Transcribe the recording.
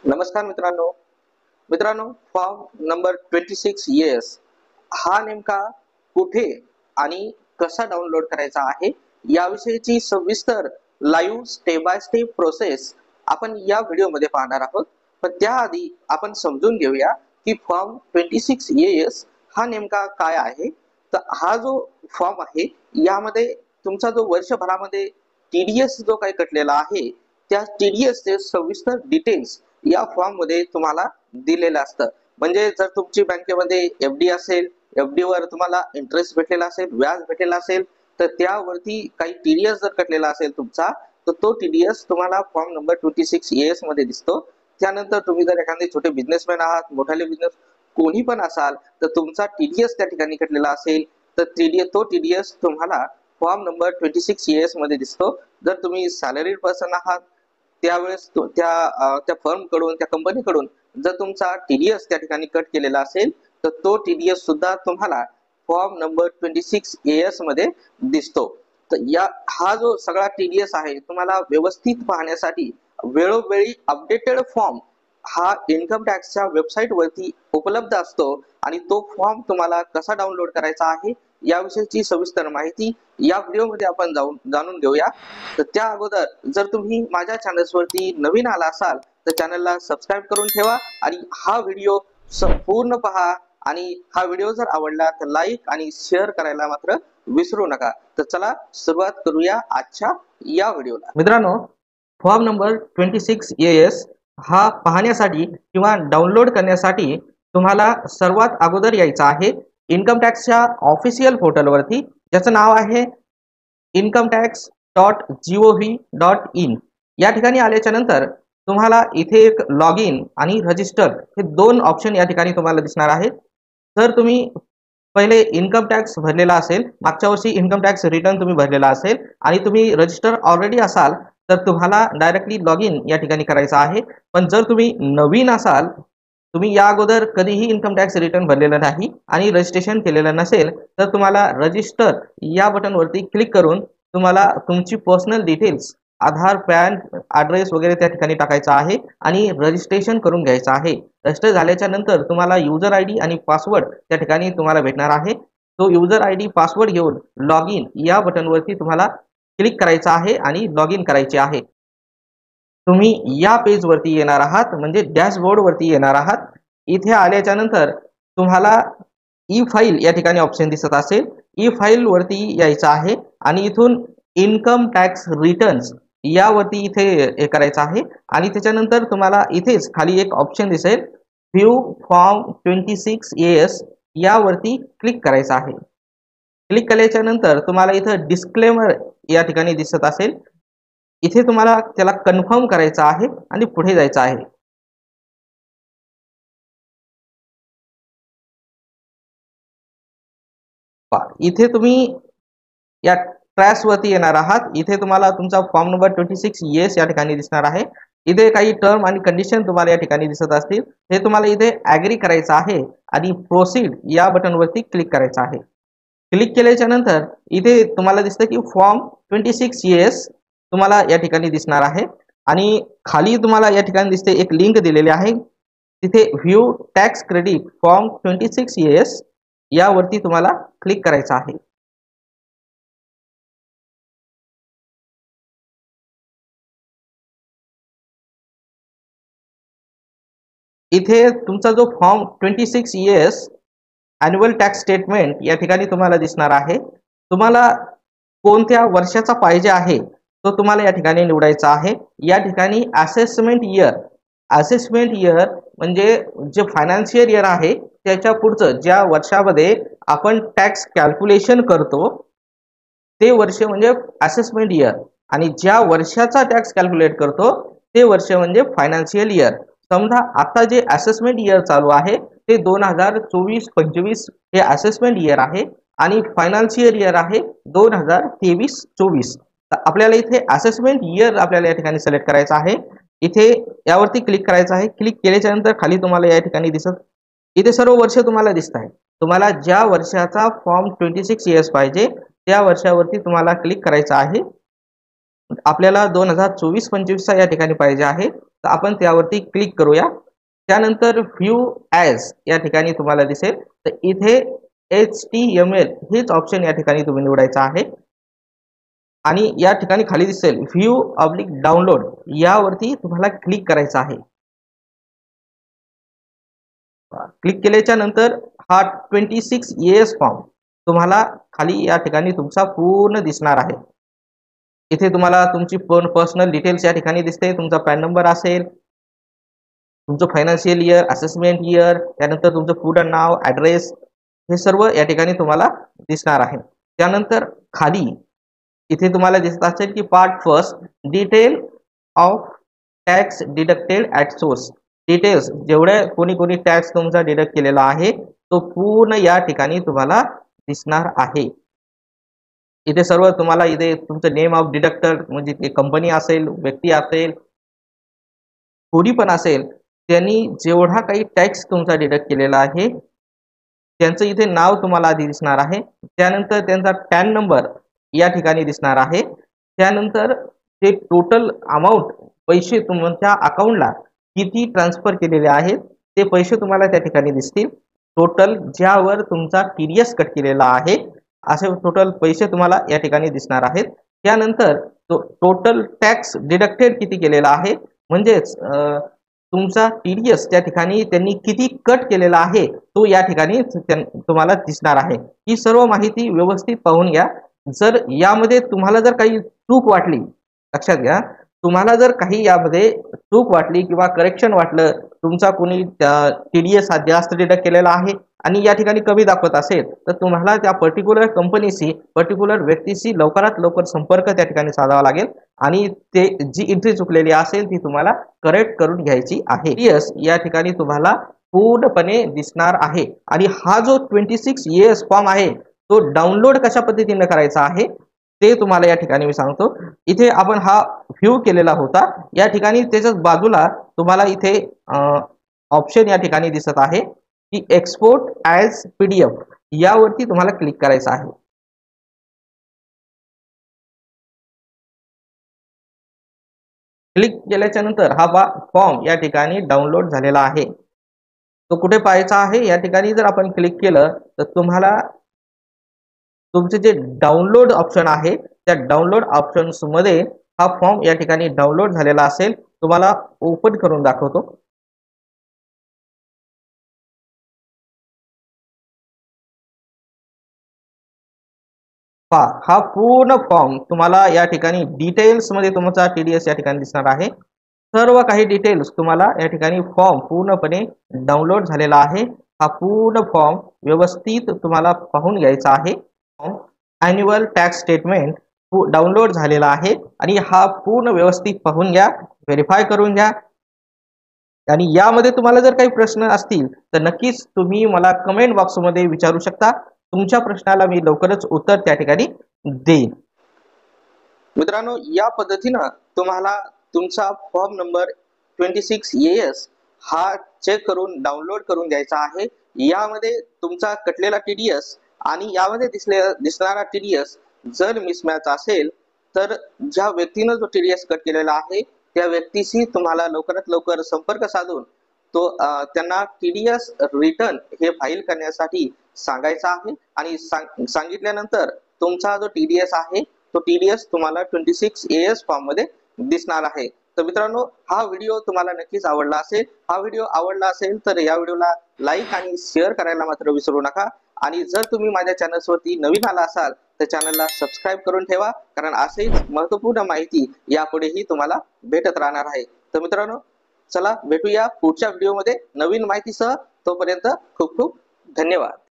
नमस्कार मित्रांनो. Form number 26 yes हा नेमका कुठे आणि कसा डाउनलोड करायचा आहे याविषयीची सविस्तर live step by step process आपण या व्हिडिओमध्ये पाहणार आहोत. पण त्याआधी आपण समजून घेऊया की फॉर्म 26 येस हा नेमका काय आहे. तर हा जो फॉर्म आहे यामध्ये तुमचा जो वर्षभरामध्ये टीडीएस जो काही कटलेला आहे त्या टीडीएस चे सविस्तर डिटेल्स या फॉर्म मध्ये तुम्हाला दिलेलं असतं. म्हणजे जर तुमची बँकेमध्ये एफडी असेल, एफडी वर तुम्हाला इंटरेस्ट भेटलेला असेल, व्याज भेटलेला असेल, तर त्यावरती काही टीडीएस जर कटलेला असेल तुमचा, तर तो टीडीएस तुम्हाला फॉर्म नंबर 26 एएस मध्ये दिसतो. त्यानंतर तुम्ही जर एखादे छोटे बिझनेसमॅन आहात, मोठाले बिझनेस कोणी पण असाल, तर तुमचा टीडीएस त्या ठिकाणी कटलेला असेल, तर तो टीडीएस तुम्हाला फॉर्म नंबर 26 एएस मध्ये दिसतो. जर तुम्ही सॅलरीड पर्सन आहात त्यावेळेस त्या फर्म कडून, त्या कंपनी कडून जर तुमचा टीडीएस त्या ठिकाणी कट केलेला असेल, तर तो टीडीएस सुद्धा तुम्हाला फॉर्म नंबर 26 एएस मध्ये दिसतो. तर हा जो सगळा टीडीएस आहे तुम्हाला व्यवस्थित पाहण्यासाठी वेळोवेळी अपडेटेड फॉर्म हा इन्कम टॅक्सच्या वेबसाईट वरती उपलब्ध असतो आणि तो फॉर्म तुम्हाला कसा डाउनलोड करायचा आहे याविषयीची सविस्तर माहिती या व्हिडिओमध्ये आपण जाणून घेऊया. तर त्या अगोदर जर तुम्ही माझ्या चॅनल्सवरती नवीन आला असाल तर चॅनलला सबस्क्राईब करून ठेवा आणि हा व्हिडिओ संपूर्ण पहा आणि हा व्हिडिओ जर आवडला तर लाईक आणि शेअर करायला मात्र विसरू नका. तर चला सुरुवात करूया आजच्या या व्हिडिओला. मित्रांनो, फॉर्म नंबर 26 एएस हा पाहण्यासाठी किंवा डाउनलोड करण्यासाठी तुम्हाला सर्वात अगोदर यायचं आहे इन्कम टॅक्सच्या ऑफिशियल पोर्टलवरती, ज्याचं नाव आहे incometax.gov.in. या ठिकाणी आल्याच्या नंतर तुम्हाला इथे एक लॉग इन आणि रजिस्टर हे दोन ऑप्शन या ठिकाणी तुम्हाला दिसणार आहेत. जर तुम्ही पहिले इन्कम टॅक्स भरलेला असेल, मागच्या वर्षी इन्कम टॅक्स रिटर्न तुम्ही भरलेला असेल आणि तुम्ही रजिस्टर ऑलरेडी असाल, तर तुम्हाला डायरेक्टली लॉग इन या ठिकाणी करायचं आहे. पण जर तुम्ही नवीन असाल, तुम्ही या अगोदर कधीही इन्कम टॅक्स रिटर्न भरलेलं नाही आणि रजिस्ट्रेशन केलेलं नसेल, तर तुम्हाला रजिस्टर या बटनवरती क्लिक करून तुम्हाला तुमची पर्सनल डिटेल्स, आधार, पॅन, ॲड्रेस वगैरे त्या ठिकाणी टाकायचा आहे आणि रजिस्ट्रेशन करून घ्यायचं आहे. रजिस्टर झाल्याच्या नंतर तुम्हाला युजर आय डी आणि पासवर्ड त्या ठिकाणी तुम्हाला भेटणार आहे. तो युजर आय डी पासवर्ड घेऊन लॉग इन या बटनवरती तुम्हाला क्लिक करायचं आहे आणि लॉग इन करायचे आहे. तुम्ही या पेज वरती येणार आहात, म्हणजे डॅशबोर्ड वरती येणार आहात. इथे आल्याच्या नंतर तुम्हाला ई फाईल या ठिकाणी ऑप्शन दिसत असेल, ई फाईल वरती यायचं आहे आणि इथून इन्कम टॅक्स रिटर्न्स यावरती इथे हे करायचं आहे आणि त्याच्यानंतर तुम्हाला इथेच खाली एक ऑप्शन दिसेल व्ह्यू फॉर्म 26 एएस, यावरती क्लिक करायचं आहे. क्लिक केल्याच्या नंतर तुम्हाला इथं डिस्क्लेमर या ठिकाणी दिसत असेल, इथे तुम्हाला त्याला कन्फर्म करायचं आहे आणि पुढे जायचं आहे. इथे तुम्ही या ट्रॅश वरती येणार आहात. इथे तुम्हाला तुमचा फॉर्म नंबर 26 येस या ठिकाणी दिसणार आहे. इथे काही टर्म आणि कंडिशन तुम्हाला या ठिकाणी दिसत असतील, हे तुम्हाला इथे ॲग्री करायचं आहे आणि प्रोसीड या बटन वरती क्लिक करायचं आहे. क्लिक केल्याच्या नंतर इथे तुम्हाला दिसतं की फॉर्म 26 येस तुम्हाला या ठिकाणी दिसणार आहे आणि खाली तुम्हाला या ठिकाणी दिसते एक लिंक दिलेली आहे, तिथे view tax credit form 26 yes यावरती तुम्हाला क्लिक करायचं आहे. इथे तुमचा जो form 26 yes annual tax statement या ठिकाणी तुम्हाला दिसणार आहे. तुम्हाला कोणत्या वर्षाचा पाहिजे आहे तो तुम्हाला या ठिकाणी निवडायचा आहे. या ठिकाणी असेसमेंट इयर म्हणजे जे फायनान्शियल इयर आहे त्याच्या पुढचं ज्या वर्षामध्ये आपण टॅक्स कॅल्क्युलेशन करतो ते वर्ष म्हणजे असेसमेंट इयर आणि ज्या वर्षाचा टॅक्स कॅल्क्युलेट करतो ते वर्ष म्हणजे फायनान्शियल इयर. समजा आता जे असेसमेंट इयर चालू आहे ते 2024-25 हे असेसमेंट इयर आहे आणि फायनान्शियल इयर आहे 2023-24. आपल्याला इथे असेसमेंट इयर आपल्याला या ठिकाणी सिलेक्ट करायचं आहे. इथे यावरती क्लिक करायचं आहे. क्लिक केल्याच्या नंतर खाली तुम्हाला या ठिकाणी इथे सर्व वर्ष तुम्हाला दिसत आहे. तुम्हाला ज्या वर्षाचा फॉर्म 26 इयर्स पाहिजे त्या वर्षावरती तुम्हाला क्लिक करायचं आहे. आपल्याला 2024-25 चा या ठिकाणी पाहिजे आहे, तर आपण त्यावरती क्लिक करूया. त्यानंतर व्ह्यू ॲज या ठिकाणी तुम्हाला दिसेल, तर इथे HTML हेच ऑप्शन या ठिकाणी तुम्ही निवडायचं आहे आणि या ठिकाणी खाली दिसेल व्ह्यू ऑब्लिक डाउनलोड यावरती तुम्हाला क्लिक करायचं आहे. क्लिक केल्याच्या नंतर हा 26 EAS फॉर्म तुम्हाला खाली या ठिकाणी तुमचा पूर्ण दिसणार आहे. इथे तुम्हाला तुमची पर्सनल डिटेल्स या ठिकाणी दिसते, तुमचा पॅन नंबर असेल, तुमचं फायनान्शियल इयर, असेसमेंट इयर, त्यानंतर तुमचं पूर्ण नाव, ॲड्रेस हे सर्व या ठिकाणी तुम्हाला दिसणार आहे. त्यानंतर खाली इथे तुम्हाला दिसत असेल की part first detail of tax deducted at source. Details जेवढे कोणी टॅक्स तुमचा डिडक्ट केलेला आहे तो पूर्ण या ठिकाणी तुम्हाला दिसणार आहे. इथे सर्व तुम्हाला इथे तुमचं नेम ऑफ डिडक्टर म्हणजे ते कंपनी असेल, व्यक्ती असेल, कोणी पण असेल, त्यांनी जेवढा काही टॅक्स तुमचा डिडक्ट केलेला आहे त्यांचं इथे नाव तुम्हाला आधी दिसणार आहे. त्यानंतर त्यांचा पॅन नंबर या ठिकाणी दिसणार आहे. त्यानंतर ते टोटल अमाऊंट पैसे तुमच्या अकाउंटला किती ट्रान्सफर केलेले आहेत ते पैसे तुम्हाला त्या ठिकाणी दिसतील. टोटल ज्यावर तुमचा TDS कट केलेला आहे असे टोटल पैसे तुम्हाला या ठिकाणी दिसणार आहेत. त्यानंतर टोटल टॅक्स डिडक्टेड किती केलेला आहे म्हणजेच तुमचा TDS त्या ठिकाणी त्यांनी किती कट केलेला आहे तो या ठिकाणी तुम्हाला दिसणार आहे. ही सर्व माहिती व्यवस्थित पाहून घ्या. जर यामध्ये तुम्हाला जर काही चूक वाटली, लक्षात घ्या, तुम्हाला जर काही यामध्ये चूक वाटली किंवा करेक्शन वाटलं, तुमचा कोणी TDS हा जास्त डिडक्ट केलेला आहे आणि या ठिकाणी कमी दाखवत असेल तर तुम्हाला त्या पर्टिक्युलर कंपनीशी, पर्टिक्युलर व्यक्तीशी लवकरात लवकर संपर्क त्या ठिकाणी साधावा लागेल आणि ते जी एंट्री चुकलेली असेल ती तुम्हाला करेक्ट करून घ्यायची आहे. TDS या ठिकाणी तुम्हाला पूर्णपणे दिसणार आहे. आणि हा जो 26 EAS फॉर्म आहे तो डाउनलोड कशा पद्धतीने करायचा आहे ते तुम्हाला या ठिकाणी मी सांगतो. इथे आपण हा व्ह्यू केलेला होता, या ठिकाणी त्याच्याच बाजूला तुम्हाला इथे ऑप्शन या ठिकाणी दिसत आहे की एक्सपोर्ट ॲज PDF यावरती तुम्हाला क्लिक करायचं आहे. क्लिक केल्याच्या नंतर हा फॉर्म या ठिकाणी डाउनलोड झालेला आहे. तो कुठे पाहायचा आहे या ठिकाणी जर आपण क्लिक केलं तर तुम्हाला तुमचे जे डाउनलोड ऑप्शन आहे त्या डाउनलोड ऑप्शन्स मध्ये हा फॉर्म या ठिकाणी डाउनलोड झालेला असेल. तुम्हाला ओपन करून दाखवतो. हा पूर्ण फॉर्म तुम्हाला या ठिकाणी डिटेल्स मध्ये तुमचा TDS या ठिकाणी दिसणार आहे. सर्व काही डिटेल्स तुम्हाला या ठिकाणी फॉर्म पूर्णपणे डाउनलोड झालेला आहे. हा पूर्ण फॉर्म व्यवस्थित तुम्हाला पाहून घ्यायचा आहे. ॲन्युअल टॅक्स स्टेटमेंट डाउनलोड झालेला आहे आणि हा पूर्ण व्यवस्थित पाहून घ्या, व्हेरीफाय करून घ्या. आणि यामध्ये तुम्हाला जर काही प्रश्न असतील तर नक्कीच तुम्ही मला कमेंट बॉक्समध्ये विचारू शकता. तुमच्या प्रश्नाला मी लवकरच उत्तर त्या ठिकाणी देईन. मित्रांनो, या पद्धतीनं तुम्हाला तुमचा फॉर्म नंबर 26 EAS हा चेक करून डाउनलोड करून घ्यायचा आहे. यामध्ये तुमचा कटलेला TDS आणि यामध्ये दिसणारा TDS जर मिसमॅच असेल तर ज्या व्यक्तीने जो TDS कट केलेला आहे त्या व्यक्तीशी तुम्हाला लवकरात लवकर संपर्क साधून तो त्यांना TDS रिटर्न हे फाईल करण्यासाठी सांगायचा आहे आणि सांगितल्यानंतर तुमचा जो TDS आहे तो TDS तुम्हाला 26 EAS फॉर्म मध्ये दिसणार आहे. तर मित्रांनो, हा व्हिडिओ तुम्हाला नक्कीच आवडला असेल. हा व्हिडिओ आवडला असेल तर या व्हिडिओला लाईक आणि शेअर करायला मात्र विसरू नका. आणि जर तुम्ही माझ्या चॅनल्सवरती नवीन आला असाल तर चॅनलला सबस्क्राईब करून ठेवा, कारण असेच महत्त्वपूर्ण माहिती यापुढेही तुम्हाला भेटत राहणार आहे. तर मित्रांनो, चला भेटूया पुढच्या व्हिडिओमध्ये नवीन माहितीसह. तोपर्यंत खूप खूप धन्यवाद.